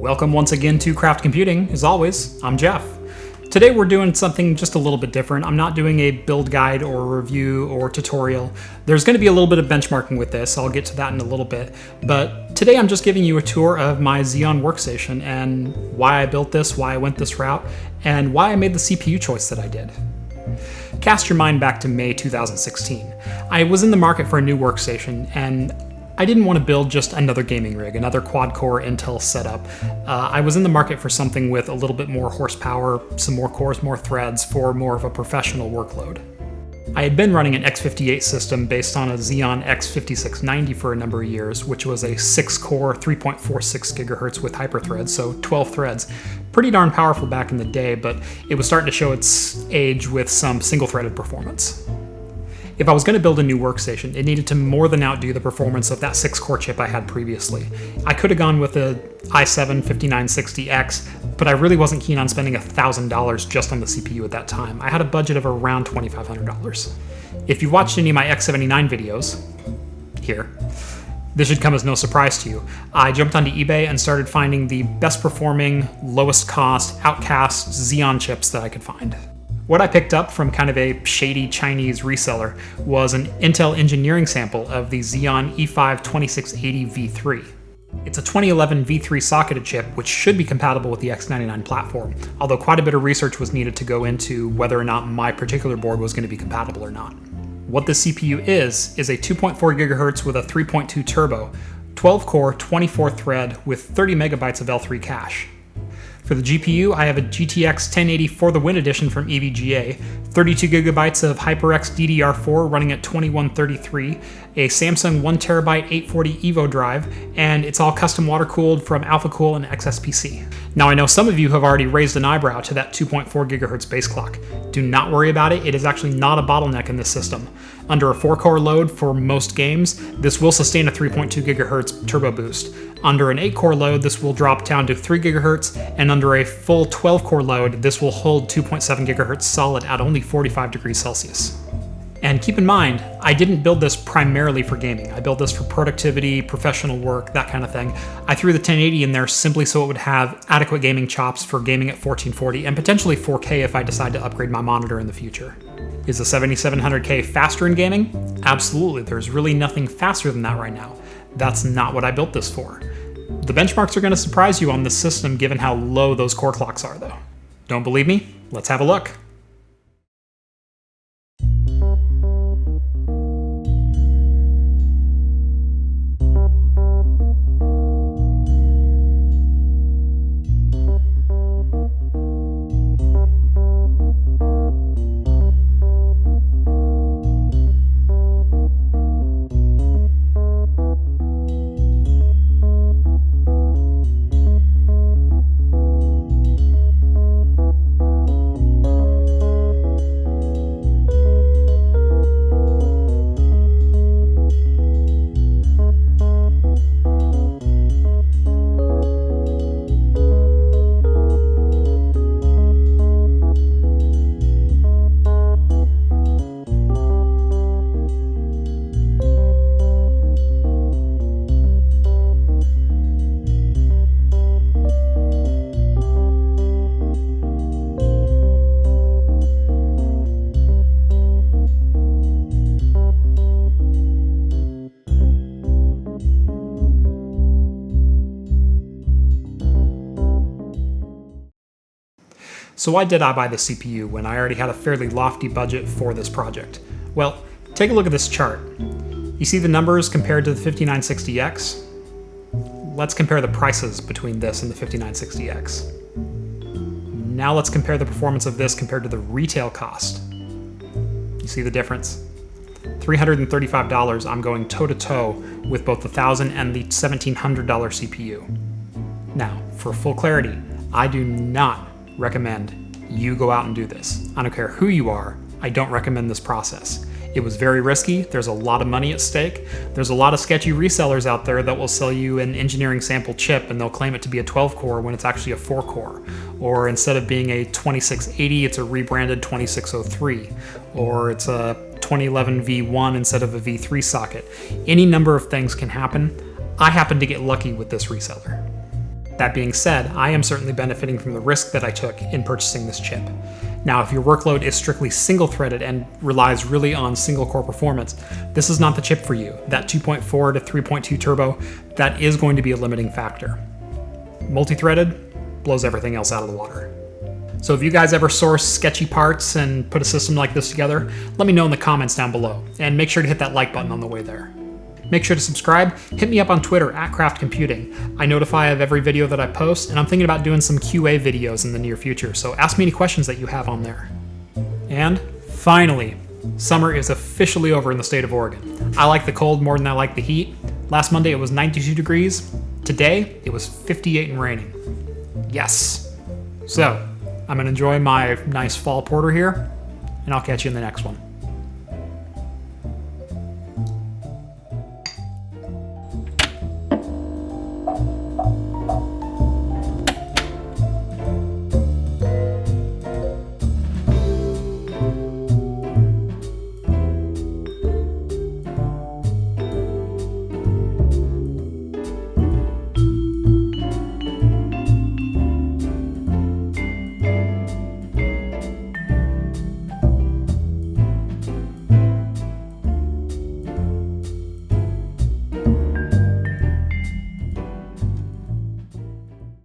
Welcome once again to Craft Computing. As always, I'm Jeff. Today we're doing something just a little bit different. I'm not doing a build guide or review or tutorial. There's going to be a little bit of benchmarking with this. I'll get to that in a little bit. But today I'm just giving you a tour of my Xeon workstation and why I built this, why I went this route, and why I made the CPU choice that I did. Cast your mind back to May 2016. I was in the market for a new workstation, and I didn't want to build just another gaming rig, another quad-core Intel setup. I was in the market for something with a little bit more horsepower, some more cores, more threads, for more of a professional workload. I had been running an x58 system based on a Xeon X5690 for a number of years, which was a 6-core, 3.46 GHz with hyperthreads, so 12 threads. Pretty darn powerful back in the day, but it was starting to show its age with some single-threaded performance. If I was going to build a new workstation, it needed to more than outdo the performance of that 6-core chip I had previously. I could have gone with the i7-5960X, but I really wasn't keen on spending $1,000 just on the CPU at that time. I had a budget of around $2,500. If you've watched any of my X79 videos, here, this should come as no surprise to you. I jumped onto eBay and started finding the best performing, lowest cost, outcast Xeon chips that I could find. What I picked up from kind of a shady Chinese reseller was an Intel engineering sample of the Xeon E5-2680V3. It's a 2011 V3 socketed chip, which should be compatible with the X99 platform, although quite a bit of research was needed to go into whether or not my particular board was going to be compatible or not. What the CPU is a 2.4 GHz with a 3.2 turbo, 12-core, 24-thread with 30 megabytes of L3 cache. For the GPU, I have a GTX 1080 for the Win edition from EVGA, 32 gigabytes of HyperX DDR4 running at 2133, a Samsung 1TB 840 EVO drive, and it's all custom water-cooled from AlphaCool and XSPC. Now I know some of you have already raised an eyebrow to that 2.4 GHz base clock. Do not worry about it, it is actually not a bottleneck in this system. Under a 4-core load for most games, this will sustain a 3.2 GHz turbo boost. Under an 8-core load, this will drop down to 3 GHz, and under a full 12-core load, this will hold 2.7 GHz solid at only 45 degrees Celsius. And keep in mind, I didn't build this primarily for gaming. I built this for productivity, professional work, that kind of thing. I threw the 1080 in there simply so it would have adequate gaming chops for gaming at 1440 and potentially 4K if I decide to upgrade my monitor in the future. Is the 7700K faster in gaming? Absolutely, there's really nothing faster than that right now. That's not what I built this for. The benchmarks are going to surprise you on this system given how low those core clocks are though. Don't believe me? Let's have a look. So why did I buy the CPU when I already had a fairly lofty budget for this project? Well, take a look at this chart. You see the numbers compared to the 5960X? Let's compare the prices between this and the 5960X. Now let's compare the performance of this compared to the retail cost. You see the difference? $335, I'm going toe-to-toe with both the $1,000 and the $1,700 CPU. Now, for full clarity, I do not recommend you go out and do this. I don't care who you are, I don't recommend this process. It was very risky, there's a lot of money at stake, there's a lot of sketchy resellers out there that will sell you an engineering sample chip and they'll claim it to be a 12-core when it's actually a 4-core. Or instead of being a 2680, it's a rebranded 2603. Or it's a 2011 V1 instead of a V3 socket. Any number of things can happen. I happened to get lucky with this reseller. That being said, I am certainly benefiting from the risk that I took in purchasing this chip. Now, if your workload is strictly single-threaded and relies really on single-core performance, this is not the chip for you. That 2.4 to 3.2 turbo, that is going to be a limiting factor. Multi-threaded blows everything else out of the water. So if you guys ever source sketchy parts and put a system like this together, let me know in the comments down below, and make sure to hit that like button on the way there. Make sure to subscribe. Hit me up on Twitter @CraftComputing. I notify of every video that I post, and I'm thinking about doing some QA videos in the near future, so ask me any questions that you have on there. And finally, summer is officially over in the state of Oregon. I like the cold more than I like the heat. Last Monday it was 92 degrees. Today it was 58 and raining. Yes. So, I'm gonna enjoy my nice fall porter here, and I'll catch you in the next one.